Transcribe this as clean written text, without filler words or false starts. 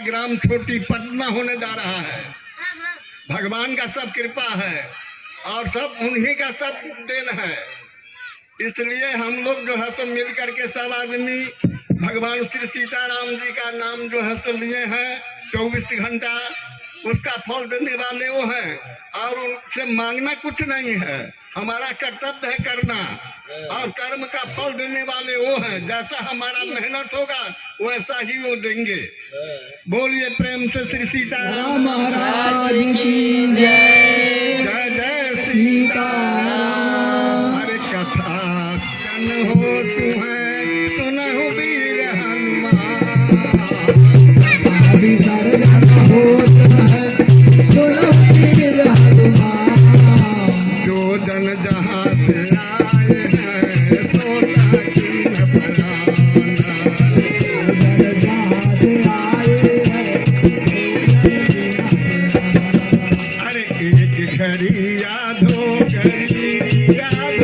ग्राम छोटी पटना होने जा रहा है। भगवान का सब कृपा है और सब उन्हीं का सब देन है। इसलिए हम लोग जो है तो मिल करके सब आदमी भगवान श्री सीताराम जी का नाम जो है तो लिए हैं। 24 घंटा उसका फल देने वाले वो हैं और उनसे मांगना कुछ नहीं है। हमारा कर्तव्य है करना और कर्म का फल देने वाले वो हैं। जैसा हमारा मेहनत होगा वैसा ही वो देंगे। बोलिए प्रेम से श्री सीताराम महाराज की जय। जय जय सीताराम। अरे कथा कन हो तुम्हें सुनहु वीर हनुमान। अभी सरदार होत है सुनहु वीर हनुमान। जो जन जहाँ से आए हैं सोता की न पराना। जन जहाँ से आए हैं अरे एक घड़ी याद हो घड़ी याद